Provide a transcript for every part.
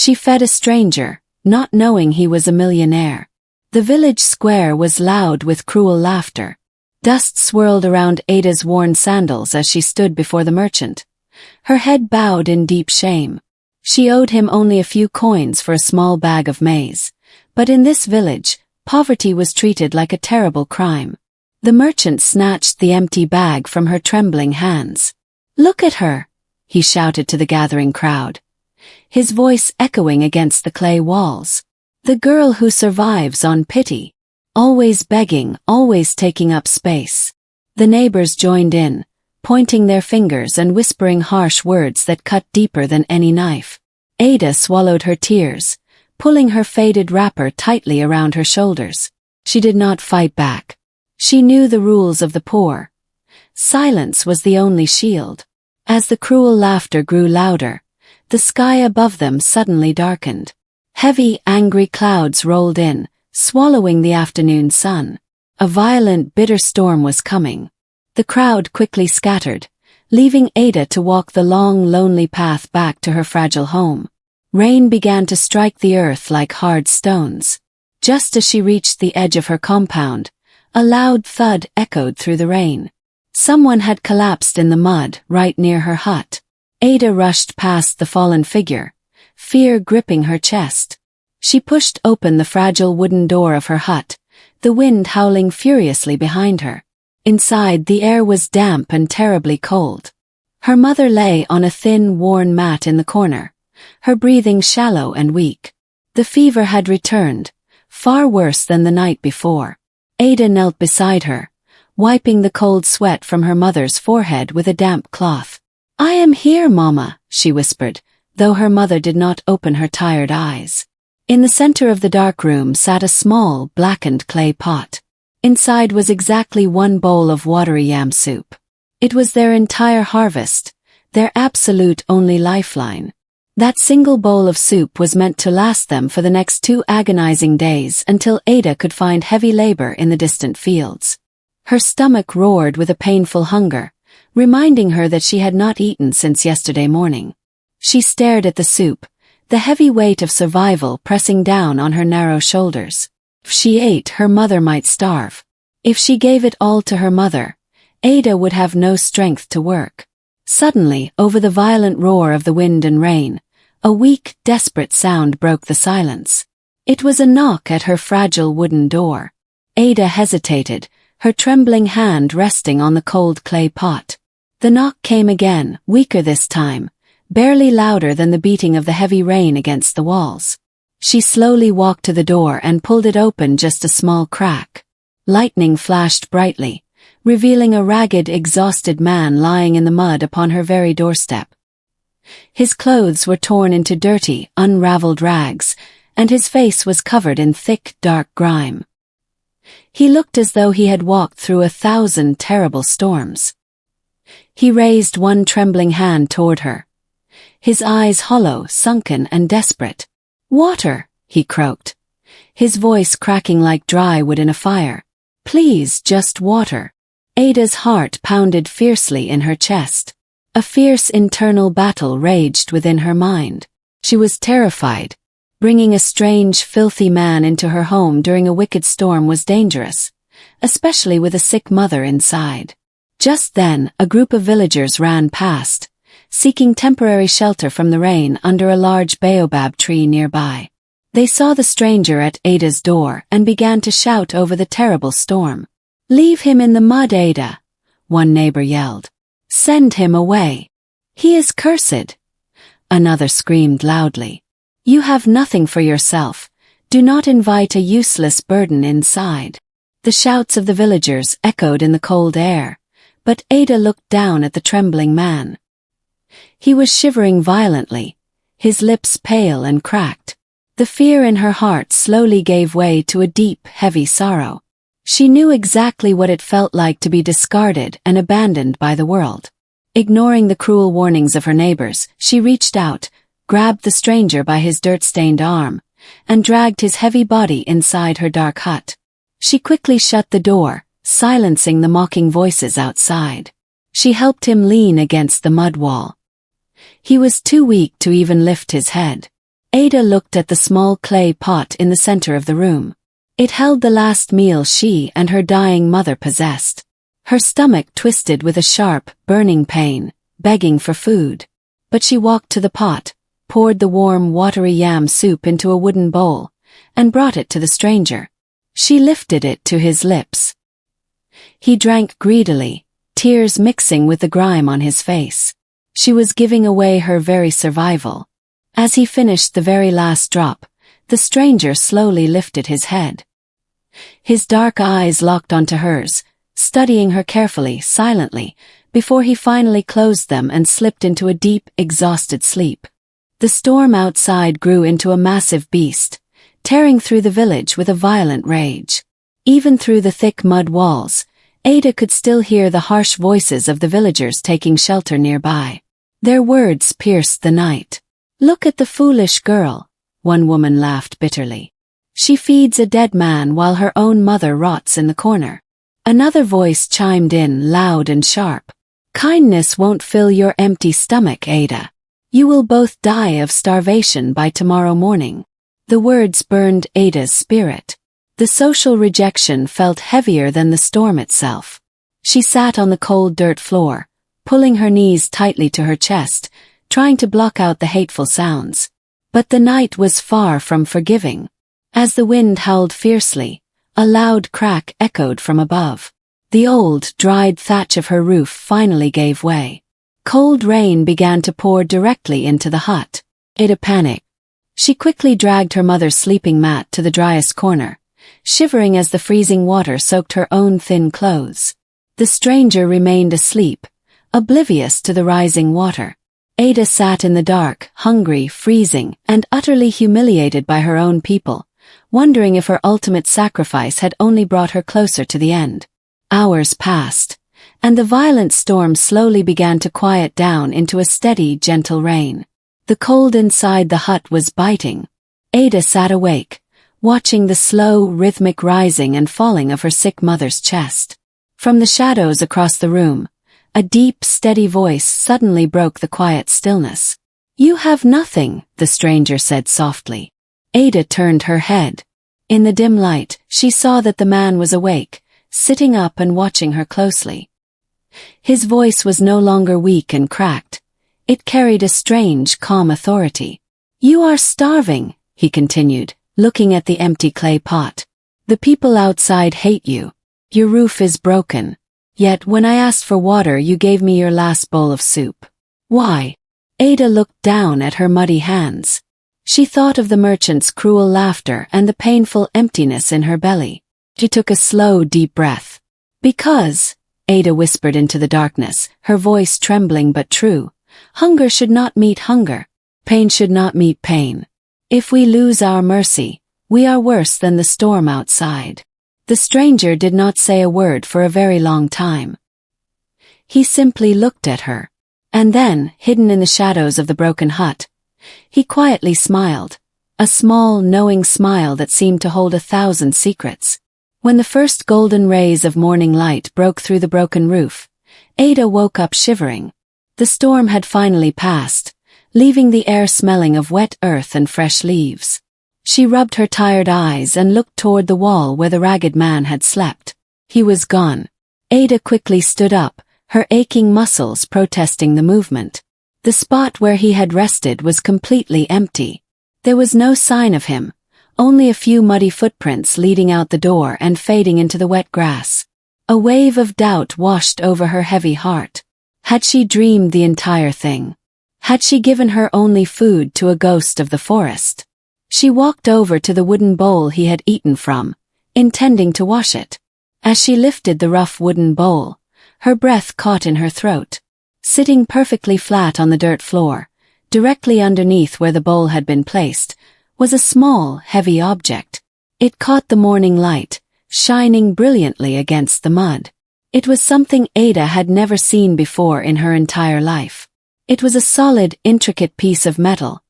She fed a stranger, not knowing he was a millionaire. The village square was loud with cruel laughter. Dust swirled around Ada's worn sandals as she stood before the merchant. Her head bowed in deep shame. She owed him only a few coins for a small bag of maize. But in this village, poverty was treated like a terrible crime. The merchant snatched the empty bag from her trembling hands. "Look at her!" he shouted to the gathering crowd, his voice echoing against the clay walls. "The girl who survives on pity. Always begging, always taking up space." The neighbors joined in, pointing their fingers and whispering harsh words that cut deeper than any knife. Ada swallowed her tears, pulling her faded wrapper tightly around her shoulders. She did not fight back. She knew the rules of the poor. Silence was the only shield. As the cruel laughter grew louder, the sky above them suddenly darkened. Heavy, angry clouds rolled in, swallowing the afternoon sun. A violent, bitter storm was coming. The crowd quickly scattered, leaving Ada to walk the long, lonely path back to her fragile home. Rain began to strike the earth like hard stones. Just as she reached the edge of her compound, a loud thud echoed through the rain. Someone had collapsed in the mud right near her hut. Ada rushed past the fallen figure, fear gripping her chest. She pushed open the fragile wooden door of her hut, the wind howling furiously behind her. Inside, the air was damp and terribly cold. Her mother lay on a thin, worn mat in the corner, her breathing shallow and weak. The fever had returned, far worse than the night before. Ada knelt beside her, wiping the cold sweat from her mother's forehead with a damp cloth. "I am here, Mama," she whispered, though her mother did not open her tired eyes. In the center of the dark room sat a small, blackened clay pot. Inside was exactly one bowl of watery yam soup. It was their entire harvest, their absolute only lifeline. That single bowl of soup was meant to last them for the next 2 agonizing days until Ada could find heavy labor in the distant fields. Her stomach roared with a painful hunger, reminding her that she had not eaten since yesterday morning. She stared at the soup, the heavy weight of survival pressing down on her narrow shoulders. If she ate, her mother might starve. If she gave it all to her mother, Ada would have no strength to work. Suddenly, over the violent roar of the wind and rain, a weak, desperate sound broke the silence. It was a knock at her fragile wooden door. Ada hesitated, her trembling hand resting on the cold clay pot. The knock came again, weaker this time, barely louder than the beating of the heavy rain against the walls. She slowly walked to the door and pulled it open just a small crack. Lightning flashed brightly, revealing a ragged, exhausted man lying in the mud upon her very doorstep. His clothes were torn into dirty, unraveled rags, and his face was covered in thick, dark grime. He looked as though he had walked through 1,000 terrible storms. He raised one trembling hand toward her, his eyes hollow, sunken, and desperate. "Water," he croaked, his voice cracking like dry wood in a fire. "Please, just water." Ada's heart pounded fiercely in her chest. A fierce internal battle raged within her mind. She was terrified. Bringing a strange, filthy man into her home during a wicked storm was dangerous, especially with a sick mother inside. Just then, a group of villagers ran past, seeking temporary shelter from the rain under a large baobab tree nearby. They saw the stranger at Ada's door and began to shout over the terrible storm. "Leave him in the mud, Ada," one neighbor yelled. "Send him away. He is cursed," another screamed loudly. "You have nothing for yourself. Do not invite a useless burden inside." The shouts of the villagers echoed in the cold air, but Ada looked down at the trembling man. He was shivering violently, his lips pale and cracked. The fear in her heart slowly gave way to a deep, heavy sorrow. She knew exactly what it felt like to be discarded and abandoned by the world. Ignoring the cruel warnings of her neighbors, she reached out, grabbed the stranger by his dirt-stained arm, and dragged his heavy body inside her dark hut. She quickly shut the door, silencing the mocking voices outside. She helped him lean against the mud wall. He was too weak to even lift his head. Ada looked at the small clay pot in the center of the room. It held the last meal she and her dying mother possessed. Her stomach twisted with a sharp, burning pain, begging for food. But she walked to the pot, poured the warm, watery yam soup into a wooden bowl, and brought it to the stranger. She lifted it to his lips. He drank greedily, tears mixing with the grime on his face. She was giving away her very survival. As he finished the very last drop, the stranger slowly lifted his head. His dark eyes locked onto hers, studying her carefully, silently, before he finally closed them and slipped into a deep, exhausted sleep. The storm outside grew into a massive beast, tearing through the village with a violent rage. Even through the thick mud walls, Ada could still hear the harsh voices of the villagers taking shelter nearby. Their words pierced the night. "Look at the foolish girl," one woman laughed bitterly. "She feeds a dead man while her own mother rots in the corner." Another voice chimed in, loud and sharp. "Kindness won't fill your empty stomach, Ada. You will both die of starvation by tomorrow morning." The words burned Ada's spirit. The social rejection felt heavier than the storm itself. She sat on the cold dirt floor, pulling her knees tightly to her chest, trying to block out the hateful sounds. But the night was far from forgiving. As the wind howled fiercely, a loud crack echoed from above. The old, dried thatch of her roof finally gave way. Cold rain began to pour directly into the hut. Ada panicked. She quickly dragged her mother's sleeping mat to the driest corner, shivering as the freezing water soaked her own thin clothes. The stranger remained asleep, oblivious to the rising water. Ada sat in the dark, hungry, freezing, and utterly humiliated by her own people, wondering if her ultimate sacrifice had only brought her closer to the end. Hours passed, and the violent storm slowly began to quiet down into a steady, gentle rain. The cold inside the hut was biting. Ada sat awake, watching the slow, rhythmic rising and falling of her sick mother's chest. From the shadows across the room, a deep, steady voice suddenly broke the quiet stillness. "You have nothing," the stranger said softly. Ada turned her head. In the dim light, she saw that the man was awake, sitting up and watching her closely. His voice was no longer weak and cracked. It carried a strange, calm authority. "You are starving," he continued, looking at the empty clay pot. "The people outside hate you. Your roof is broken. Yet when I asked for water you gave me your last bowl of soup. Why?" Ada looked down at her muddy hands. She thought of the merchant's cruel laughter and the painful emptiness in her belly. She took a slow, deep breath. "Because," Ada whispered into the darkness, her voice trembling but true, "hunger should not meet hunger. Pain should not meet pain. If we lose our mercy, we are worse than the storm outside." The stranger did not say a word for a very long time. He simply looked at her. And then, hidden in the shadows of the broken hut, he quietly smiled, a small, knowing smile that seemed to hold 1,000 secrets. When the first golden rays of morning light broke through the broken roof, Ada woke up shivering. The storm had finally passed, leaving the air smelling of wet earth and fresh leaves. She rubbed her tired eyes and looked toward the wall where the ragged man had slept. He was gone. Ada quickly stood up, her aching muscles protesting the movement. The spot where he had rested was completely empty. There was no sign of him, only a few muddy footprints leading out the door and fading into the wet grass. A wave of doubt washed over her heavy heart. Had she dreamed the entire thing? Had she given her only food to a ghost of the forest? She walked over to the wooden bowl he had eaten from, intending to wash it. As she lifted the rough wooden bowl, her breath caught in her throat. Sitting perfectly flat on the dirt floor, directly underneath where the bowl had been placed, was a small, heavy object. It caught the morning light, shining brilliantly against the mud. It was something Ada had never seen before in her entire life. It was a solid, intricate piece of metal,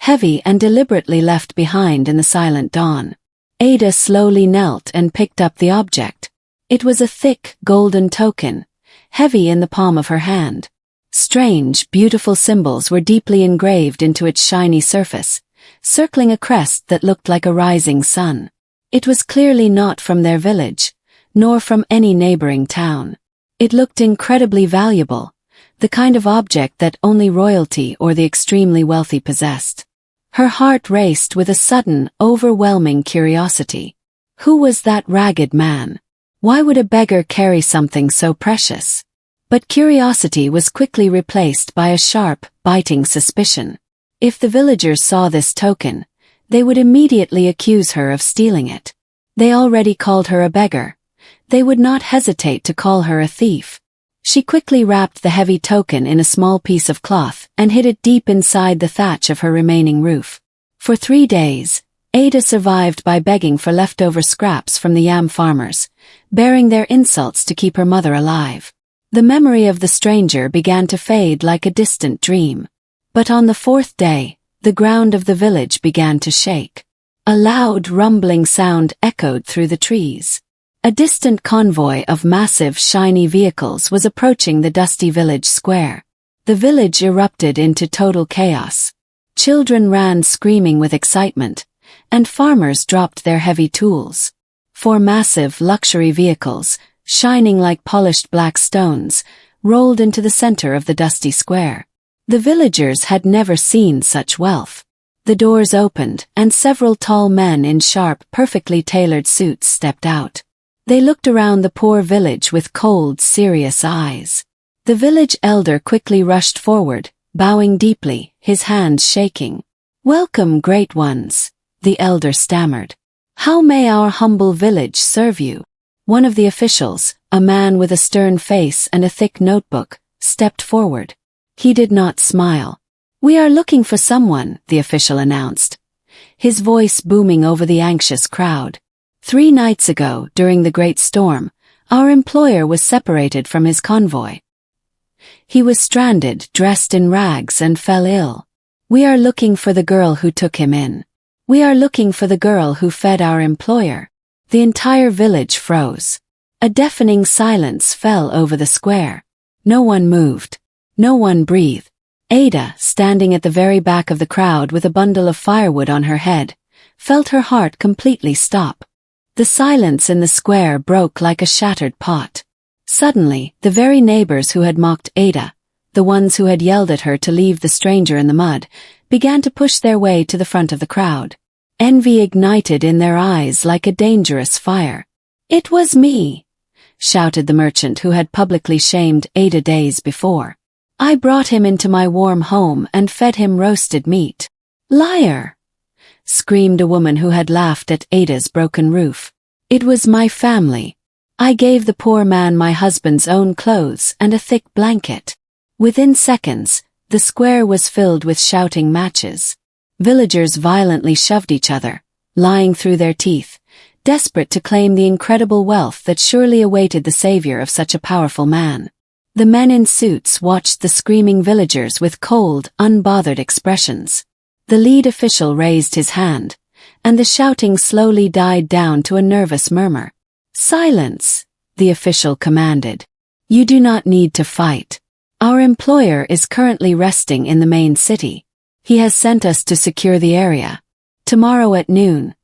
heavy and deliberately left behind in the silent dawn. Ada slowly knelt and picked up the object. It was a thick, golden token, heavy in the palm of her hand. Strange, beautiful symbols were deeply engraved into its shiny surface, circling a crest that looked like a rising sun. It was clearly not from their village, nor from any neighboring town. It looked incredibly valuable, the kind of object that only royalty or the extremely wealthy possessed. Her heart raced with a sudden, overwhelming curiosity. Who was that ragged man? Why would a beggar carry something so precious? But curiosity was quickly replaced by a sharp, biting suspicion. If the villagers saw this token, they would immediately accuse her of stealing it. They already called her a beggar. They would not hesitate to call her a thief. She quickly wrapped the heavy token in a small piece of cloth and hid it deep inside the thatch of her remaining roof. For 3 days, Ada survived by begging for leftover scraps from the yam farmers, bearing their insults to keep her mother alive. The memory of the stranger began to fade like a distant dream. But on the 4th day, the ground of the village began to shake. A loud, rumbling sound echoed through the trees. A distant convoy of massive, shiny vehicles was approaching the dusty village square. The village erupted into total chaos. Children ran screaming with excitement, and farmers dropped their heavy tools. 4 massive, luxury vehicles, shining like polished black stones, rolled into the center of the dusty square. The villagers had never seen such wealth. The doors opened, and several tall men in sharp, perfectly tailored suits stepped out. They looked around the poor village with cold, serious eyes. The village elder quickly rushed forward, bowing deeply, his hands shaking. "Welcome, great ones," the elder stammered. "How may our humble village serve you?" One of the officials, a man with a stern face and a thick notebook, stepped forward. He did not smile. "We are looking for someone," the official announced, his voice booming over the anxious crowd. 3 nights ago, during the great storm, our employer was separated from his convoy. He was stranded, dressed in rags, and fell ill. We are looking for the girl who took him in. We are looking for the girl who fed our employer. The entire village froze. A deafening silence fell over the square. No one moved. No one breathed. Ada, standing at the very back of the crowd with a bundle of firewood on her head, felt her heart completely stop. The silence in the square broke like a shattered pot. Suddenly, the very neighbors who had mocked Ada, the ones who had yelled at her to leave the stranger in the mud, began to push their way to the front of the crowd. Envy ignited in their eyes like a dangerous fire. "It was me," shouted the merchant who had publicly shamed Ada days before. "I brought him into my warm home and fed him roasted meat." "Liar!" screamed a woman who had laughed at Ada's broken roof. "It was my family. I gave the poor man my husband's own clothes and a thick blanket." Within seconds, the square was filled with shouting matches. Villagers violently shoved each other, lying through their teeth, desperate to claim the incredible wealth that surely awaited the savior of such a powerful man. The men in suits watched the screaming villagers with cold, unbothered expressions. The lead official raised his hand, and the shouting slowly died down to a nervous murmur. "Silence," the official commanded. "You do not need to fight. Our employer is currently resting in the main city. He has sent us to secure the area. Tomorrow at noon,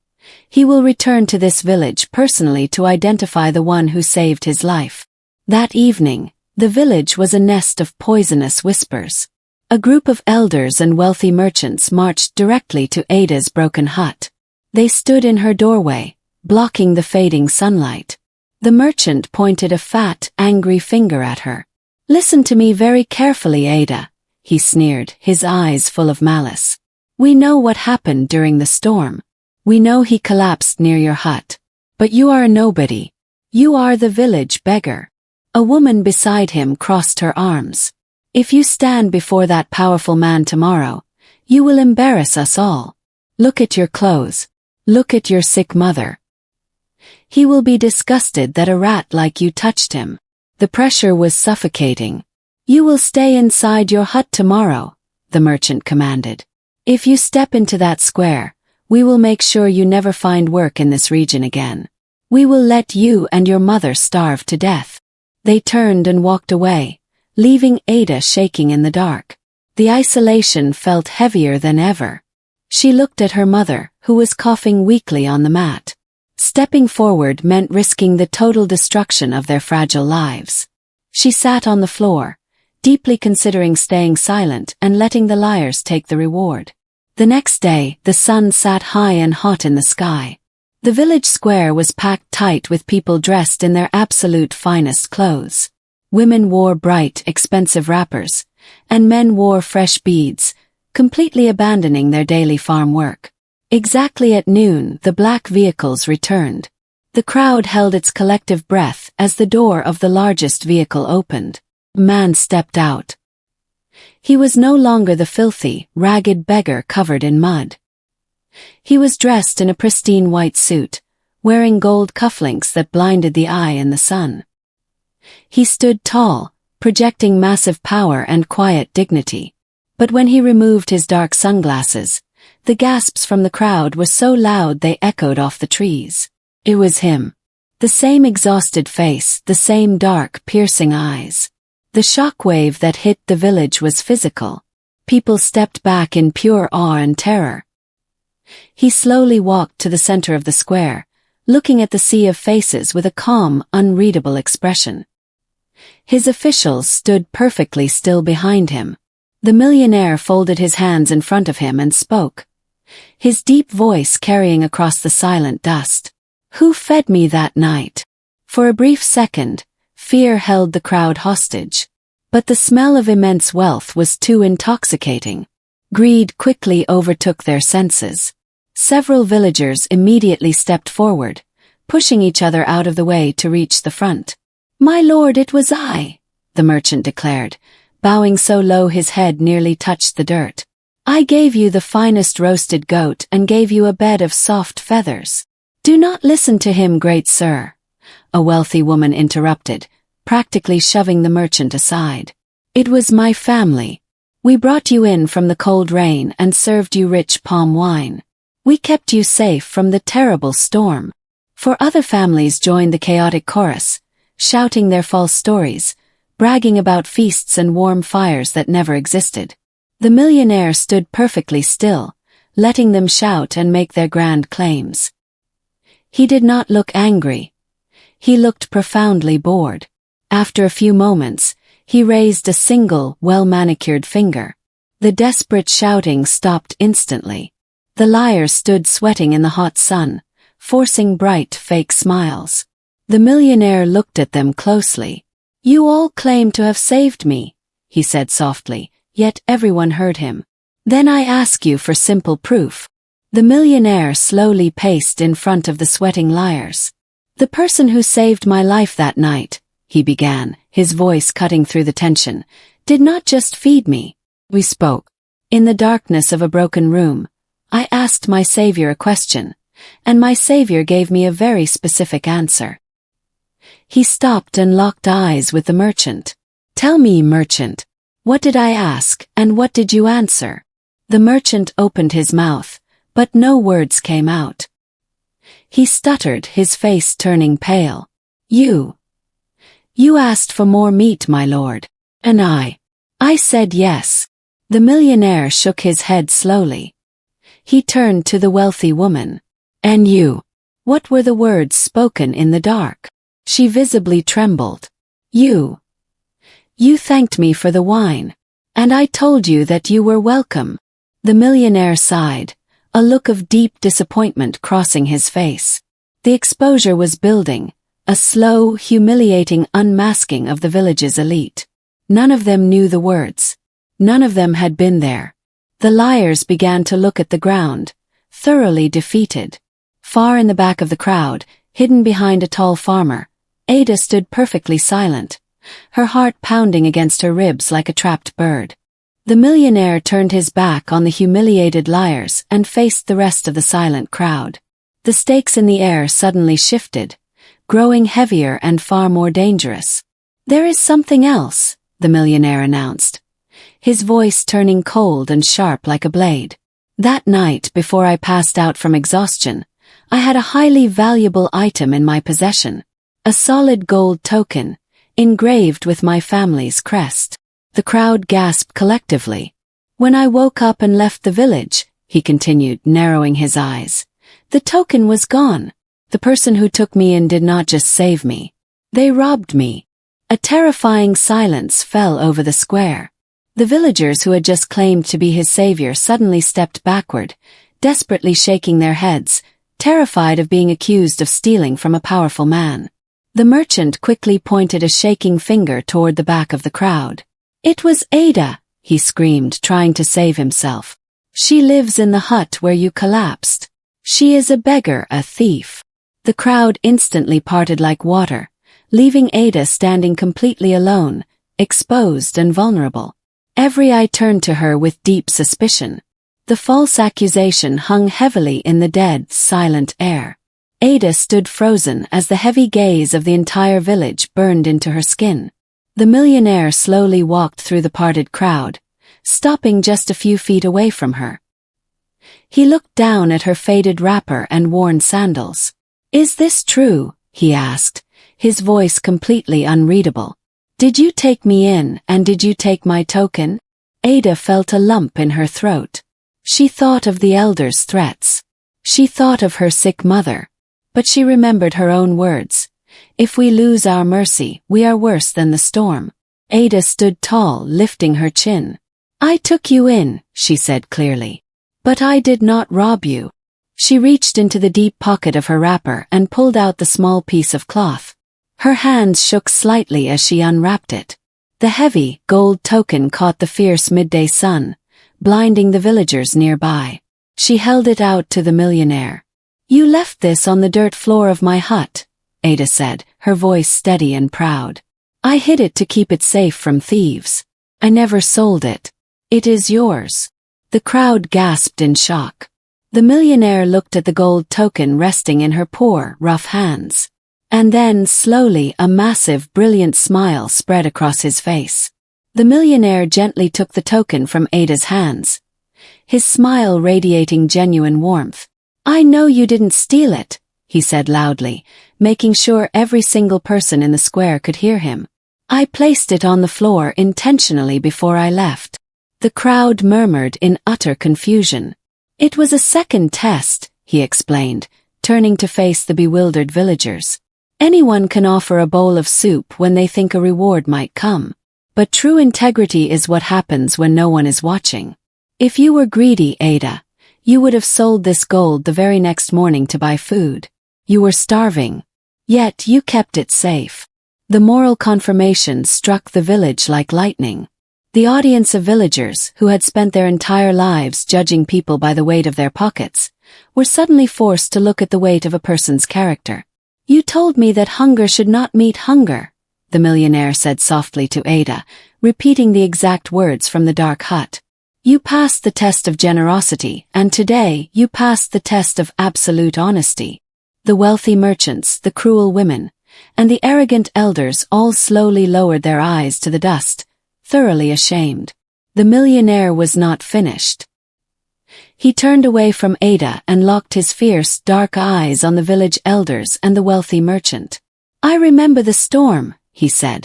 he will return to this village personally to identify the one who saved his life." That evening, the village was a nest of poisonous whispers. A group of elders and wealthy merchants marched directly to Ada's broken hut. They stood in her doorway, blocking the fading sunlight. The merchant pointed a fat, angry finger at her. "Listen to me very carefully, Ada," he sneered, his eyes full of malice. "We know what happened during the storm. We know he collapsed near your hut. But you are a nobody. You are the village beggar." A woman beside him crossed her arms. "If you stand before that powerful man tomorrow, you will embarrass us all. Look at your clothes. Look at your sick mother. He will be disgusted that a rat like you touched him." The pressure was suffocating. "You will stay inside your hut tomorrow," the merchant commanded. "If you step into that square, we will make sure you never find work in this region again. We will let you and your mother starve to death." They turned and walked away, leaving Ada shaking in the dark. The isolation felt heavier than ever. She looked at her mother, who was coughing weakly on the mat. Stepping forward meant risking the total destruction of their fragile lives. She sat on the floor, deeply considering staying silent and letting the liars take the reward. The next day, the sun sat high and hot in the sky. The village square was packed tight with people dressed in their absolute finest clothes. Women wore bright, expensive wrappers, and men wore fresh beads, completely abandoning their daily farm work. Exactly at noon, the black vehicles returned. The crowd held its collective breath as the door of the largest vehicle opened. A man stepped out. He was no longer the filthy, ragged beggar covered in mud. He was dressed in a pristine white suit, wearing gold cufflinks that blinded the eye in the sun. He stood tall, projecting massive power and quiet dignity. But when he removed his dark sunglasses, the gasps from the crowd were so loud they echoed off the trees. It was him. The same exhausted face, the same dark, piercing eyes. The shockwave that hit the village was physical. People stepped back in pure awe and terror. He slowly walked to the center of the square, looking at the sea of faces with a calm, unreadable expression. His officials stood perfectly still behind him. The millionaire folded his hands in front of him and spoke, his deep voice carrying across the silent dust. "Who fed me that night?" For a brief second, fear held the crowd hostage. But the smell of immense wealth was too intoxicating. Greed quickly overtook their senses. Several villagers immediately stepped forward, pushing each other out of the way to reach the front. "My lord, it was I," the merchant declared, bowing so low his head nearly touched the dirt. "I gave you the finest roasted goat and gave you a bed of soft feathers." "Do not listen to him, great sir," a wealthy woman interrupted, practically shoving the merchant aside. "It was my family. We brought you in from the cold rain and served you rich palm wine. We kept you safe from the terrible storm." For other families joined the chaotic chorus, shouting their false stories, bragging about feasts and warm fires that never existed. The millionaire stood perfectly still, letting them shout and make their grand claims. He did not look angry. He looked profoundly bored. After a few moments, he raised a single, well-manicured finger. The desperate shouting stopped instantly. The liars stood sweating in the hot sun, forcing bright, fake smiles. The millionaire looked at them closely. "You all claim to have saved me," he said softly, yet everyone heard him. "Then I ask you for simple proof." The millionaire slowly paced in front of the sweating liars. "The person who saved my life that night," he began, his voice cutting through the tension, "did not just feed me. We spoke. In the darkness of a broken room, I asked my savior a question, and my savior gave me a very specific answer." He stopped and locked eyes with the merchant. "Tell me, merchant, what did I ask, and what did you answer?" The merchant opened his mouth, but no words came out. He stuttered, his face turning pale. You asked for more meat, my lord. And I said yes." The millionaire shook his head slowly. He turned to the wealthy woman. "And you? What were the words spoken in the dark?" She visibly trembled. You thanked me for the wine. And I told you that you were welcome." The millionaire sighed, a look of deep disappointment crossing his face. The exposure was building, a slow, humiliating unmasking of the village's elite. None of them knew the words. None of them had been there. The liars began to look at the ground, thoroughly defeated. Far in the back of the crowd, hidden behind a tall farmer, Ada stood perfectly silent, her heart pounding against her ribs like a trapped bird. The millionaire turned his back on the humiliated liars and faced the rest of the silent crowd. The stakes in the air suddenly shifted, growing heavier and far more dangerous. "There is something else," the millionaire announced, his voice turning cold and sharp like a blade. "That night, before I passed out from exhaustion, I had a highly valuable item in my possession. A solid gold token, engraved with my family's crest." The crowd gasped collectively. "When I woke up and left the village," he continued, narrowing his eyes. The token was gone. The person who took me in did not just save me. They robbed me. A terrifying silence fell over the square. The villagers who had just claimed to be his savior suddenly stepped backward, desperately shaking their heads, terrified of being accused of stealing from a powerful man. The merchant quickly pointed a shaking finger toward the back of the crowd. It was Ada, he screamed, trying to save himself. She lives in the hut where you collapsed. She is a beggar, a thief. The crowd instantly parted like water, leaving Ada standing completely alone, exposed and vulnerable. Every eye turned to her with deep suspicion. The false accusation hung heavily in the dead, silent air. Ada stood frozen as the heavy gaze of the entire village burned into her skin. The millionaire slowly walked through the parted crowd, stopping just a few feet away from her. He looked down at her faded wrapper and worn sandals. "Is this true?" he asked, his voice completely unreadable. "Did you take me in, and did you take my token?" Ada felt a lump in her throat. She thought of the elders' threats. She thought of her sick mother. But she remembered her own words. If we lose our mercy, we are worse than the storm. Ada stood tall, lifting her chin. "I took you in," she said clearly. "But I did not rob you." She reached into the deep pocket of her wrapper and pulled out the small piece of cloth. Her hands shook slightly as she unwrapped it. The heavy, gold token caught the fierce midday sun, blinding the villagers nearby. She held it out to the millionaire. "You left this on the dirt floor of my hut," Ada said, her voice steady and proud. "I hid it to keep it safe from thieves. I never sold it. It is yours." The crowd gasped in shock. The millionaire looked at the gold token resting in her poor, rough hands. And then, slowly, a massive, brilliant smile spread across his face. The millionaire gently took the token from Ada's hands, his smile radiating genuine warmth. "I know you didn't steal it," he said loudly, making sure every single person in the square could hear him. "I placed it on the floor intentionally before I left." The crowd murmured in utter confusion. "It was a second test," he explained, turning to face the bewildered villagers. "Anyone can offer a bowl of soup when they think a reward might come. But true integrity is what happens when no one is watching. If you were greedy, Ada, you would have sold this gold the very next morning to buy food. You were starving. Yet you kept it safe." The moral confirmation struck the village like lightning. The audience of villagers, who had spent their entire lives judging people by the weight of their pockets, were suddenly forced to look at the weight of a person's character. "You told me that hunger should not meet hunger," the millionaire said softly to Ada, repeating the exact words from the dark hut. "You passed the test of generosity, and today you passed the test of absolute honesty." The wealthy merchants, the cruel women, and the arrogant elders all slowly lowered their eyes to the dust, thoroughly ashamed. The millionaire was not finished. He turned away from Ada and locked his fierce, dark eyes on the village elders and the wealthy merchant. "I remember the storm," he said,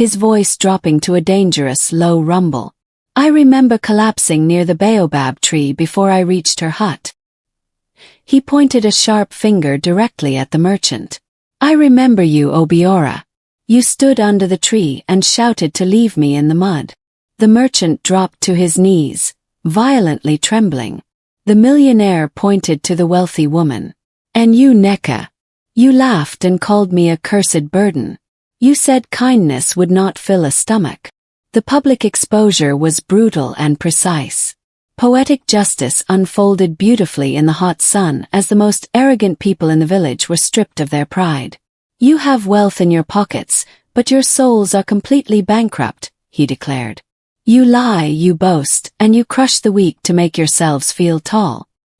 his voice dropping to a dangerous, low rumble. "I remember collapsing near the baobab tree before I reached her hut." He pointed a sharp finger directly at the merchant. "I remember you, Obiora. You stood under the tree and shouted to leave me in the mud." The merchant dropped to his knees, violently trembling. The millionaire pointed to the wealthy woman. "And you, Neka. You laughed and called me a cursed burden. You said kindness would not fill a stomach." The public exposure was brutal and precise. Poetic justice unfolded beautifully in the hot sun as the most arrogant people in the village were stripped of their pride. "You have wealth in your pockets, but your souls are completely bankrupt," he declared. "You lie, you boast, and you crush the weak to make yourselves feel tall.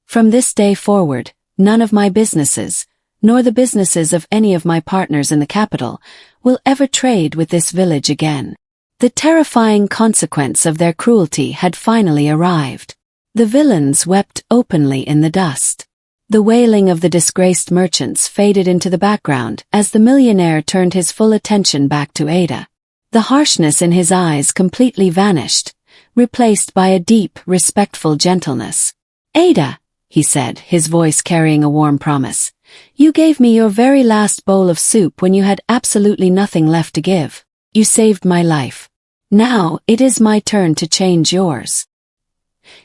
From this day forward, none of my businesses, nor the businesses of any of my partners in the capital, will ever trade with this village again." The terrifying consequence of their cruelty had finally arrived. The villains wept openly in the dust. The wailing of the disgraced merchants faded into the background as the millionaire turned his full attention back to Ada. The harshness in his eyes completely vanished, replaced by a deep, respectful gentleness. Ada, he said, his voice carrying a warm promise. You gave me your very last bowl of soup when you had absolutely nothing left to give. You saved my life. Now it is my turn to change yours.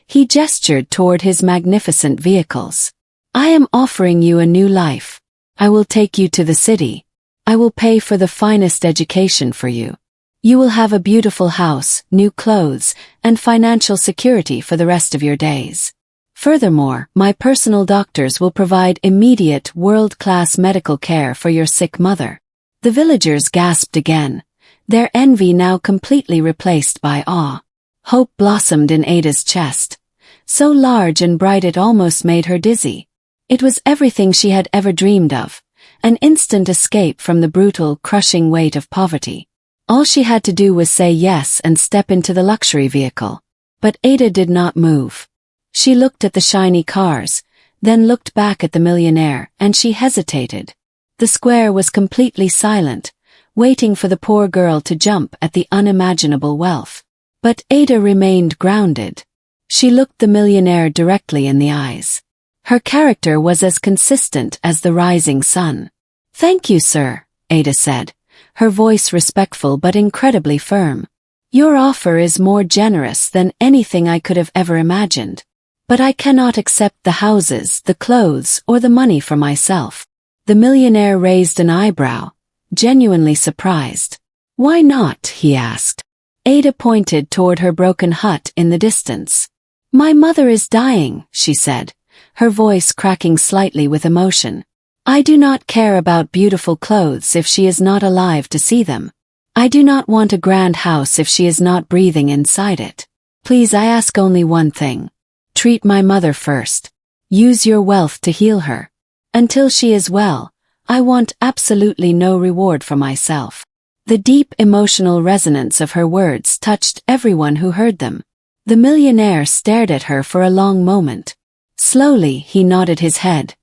He gestured toward his magnificent vehicles. I am offering you a new life. I will take you to the city. I will pay for the finest education for you. You will have a beautiful house, new clothes, and financial security for the rest of your days. Furthermore, my personal doctors will provide immediate, world-class medical care for your sick mother. The villagers gasped again, their envy now completely replaced by awe. Hope blossomed in Ada's chest, so large and bright it almost made her dizzy. It was everything she had ever dreamed of, an instant escape from the brutal, crushing weight of poverty. All she had to do was say yes and step into the luxury vehicle. But Ada did not move. She looked at the shiny cars, then looked back at the millionaire, and she hesitated. The square was completely silent, waiting for the poor girl to jump at the unimaginable wealth. But Ada remained grounded. She looked the millionaire directly in the eyes. Her character was as consistent as the rising sun. Thank you, sir, Ada said, her voice respectful but incredibly firm. Your offer is more generous than anything I could have ever imagined. But I cannot accept the houses, the clothes, or the money for myself. The millionaire raised an eyebrow, genuinely surprised. Why not? He asked. Ada pointed toward her broken hut in the distance. My mother is dying, she said, her voice cracking slightly with emotion. I do not care about beautiful clothes if she is not alive to see them. I do not want a grand house if she is not breathing inside it. Please, I ask only one thing. Treat my mother first. Use your wealth to heal her. Until she is well, I want absolutely no reward for myself. The deep emotional resonance of her words touched everyone who heard them. The millionaire stared at her for a long moment. Slowly, he nodded his head,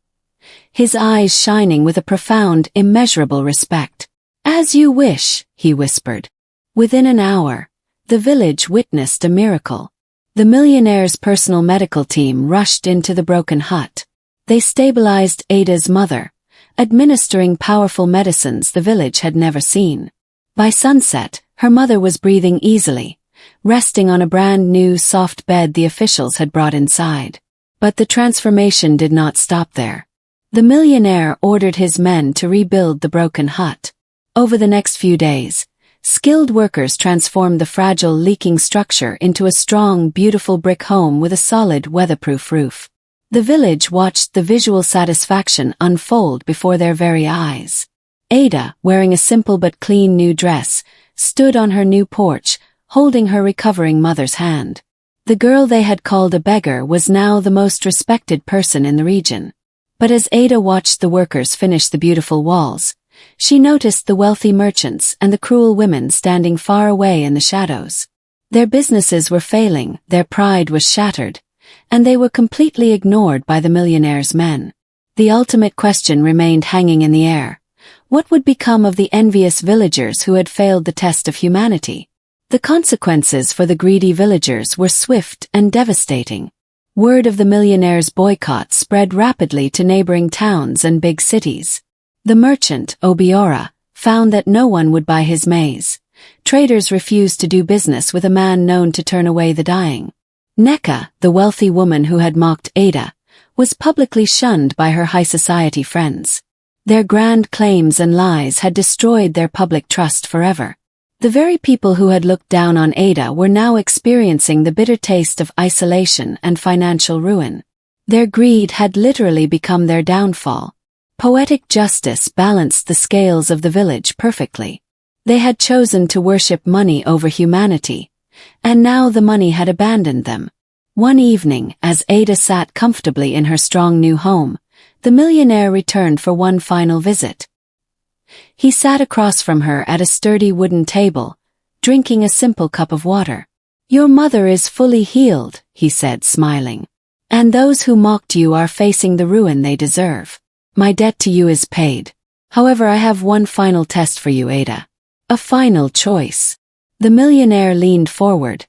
his eyes shining with a profound, immeasurable respect. As you wish, he whispered. Within an hour, the village witnessed a miracle. The millionaire's personal medical team rushed into the broken hut. They stabilized Ada's mother, administering powerful medicines the village had never seen. By sunset, her mother was breathing easily, resting on a brand new soft bed the officials had brought inside. But the transformation did not stop there. The millionaire ordered his men to rebuild the broken hut. Over the next few days, skilled workers transformed the fragile, leaking structure into a strong, beautiful brick home with a solid, weatherproof roof. The village watched the visual satisfaction unfold before their very eyes. Ada, wearing a simple but clean new dress, stood on her new porch, holding her recovering mother's hand. The girl they had called a beggar was now the most respected person in the region. But as Ada watched the workers finish the beautiful walls, she noticed the wealthy merchants and the cruel women standing far away in the shadows. Their businesses were failing, their pride was shattered, and they were completely ignored by the millionaire's men. The ultimate question remained hanging in the air. What would become of the envious villagers who had failed the test of humanity? The consequences for the greedy villagers were swift and devastating. Word of the millionaire's boycott spread rapidly to neighboring towns and big cities. The merchant, Obiora, found that no one would buy his maize. Traders refused to do business with a man known to turn away the dying. Neka, the wealthy woman who had mocked Ada, was publicly shunned by her high society friends. Their grand claims and lies had destroyed their public trust forever. The very people who had looked down on Ada were now experiencing the bitter taste of isolation and financial ruin. Their greed had literally become their downfall. Poetic justice balanced the scales of the village perfectly. They had chosen to worship money over humanity, and now the money had abandoned them. One evening, as Ada sat comfortably in her strong new home, the millionaire returned for one final visit. He sat across from her at a sturdy wooden table, drinking a simple cup of water. Your mother is fully healed, he said, smiling. And those who mocked you are facing the ruin they deserve. My debt to you is paid. However, I have one final test for you, Ada. A final choice. The millionaire leaned forward,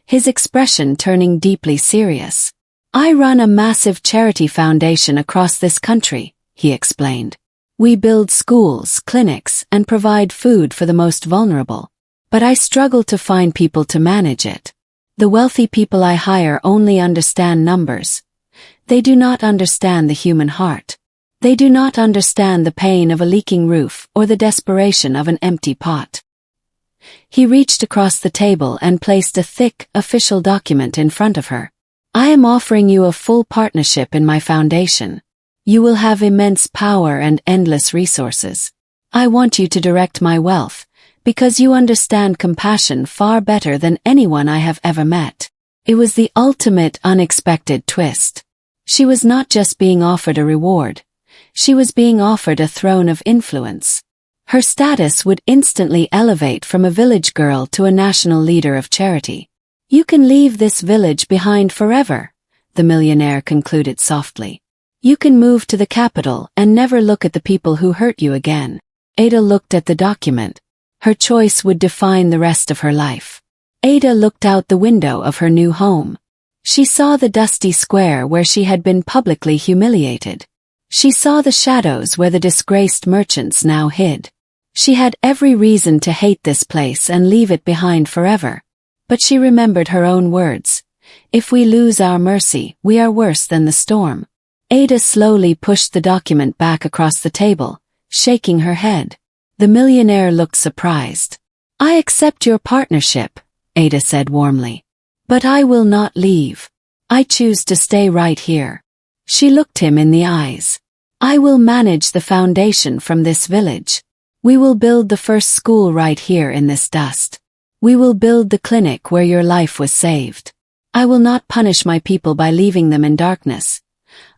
his expression turning deeply serious. I run a massive charity foundation across this country, he explained. We build schools, clinics, and provide food for the most vulnerable. But I struggle to find people to manage it. The wealthy people I hire only understand numbers. They do not understand the human heart. They do not understand the pain of a leaking roof or the desperation of an empty pot. He reached across the table and placed a thick, official document in front of her. I am offering you a full partnership in my foundation. You will have immense power and endless resources. I want you to direct my wealth, because you understand compassion far better than anyone I have ever met. It was the ultimate unexpected twist. She was not just being offered a reward. She was being offered a throne of influence. Her status would instantly elevate from a village girl to a national leader of charity. You can leave this village behind forever, the millionaire concluded softly. You can move to the capital and never look at the people who hurt you again. Ada looked at the document. Her choice would define the rest of her life. Ada looked out the window of her new home. She saw the dusty square where she had been publicly humiliated. She saw the shadows where the disgraced merchants now hid. She had every reason to hate this place and leave it behind forever. But she remembered her own words. If we lose our mercy, we are worse than the storm. Ada slowly pushed the document back across the table, shaking her head. The millionaire looked surprised. I accept your partnership, Ada said warmly. But I will not leave. I choose to stay right here. She looked him in the eyes. I will manage the foundation from this village. We will build the first school right here in this dust. We will build the clinic where your life was saved. I will not punish my people by leaving them in darkness.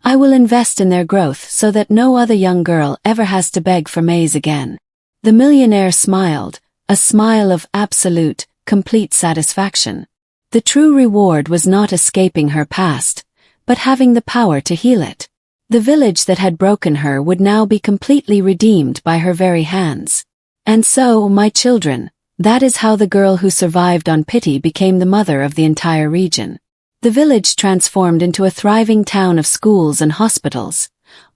I will invest in their growth so that no other young girl ever has to beg for maize again. The millionaire smiled, a smile of absolute, complete satisfaction. The true reward was not escaping her past, but having the power to heal it. The village that had broken her would now be completely redeemed by her very hands. And so, my children, that is how the girl who survived on pity became the mother of the entire region. The village transformed into a thriving town of schools and hospitals,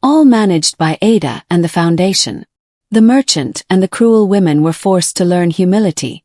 all managed by Ada and the foundation. The merchant and the cruel women were forced to learn humility,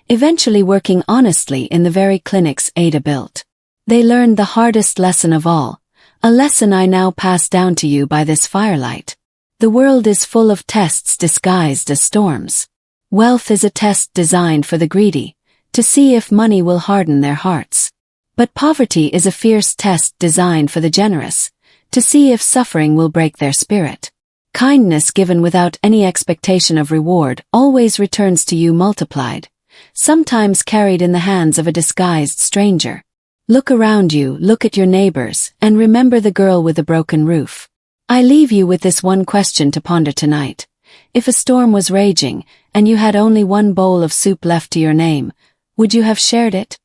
eventually working honestly in the very clinics Ada built. They learned the hardest lesson of all, a lesson I now pass down to you by this firelight. The world is full of tests disguised as storms. Wealth is a test designed for the greedy, to see if money will harden their hearts. But poverty is a fierce test designed for the generous, to see if suffering will break their spirit. Kindness given without any expectation of reward always returns to you multiplied, sometimes carried in the hands of a disguised stranger. Look around you, look at your neighbors, and remember the girl with the broken roof. I leave you with this one question to ponder tonight. If a storm was raging, and you had only one bowl of soup left to your name, would you have shared it?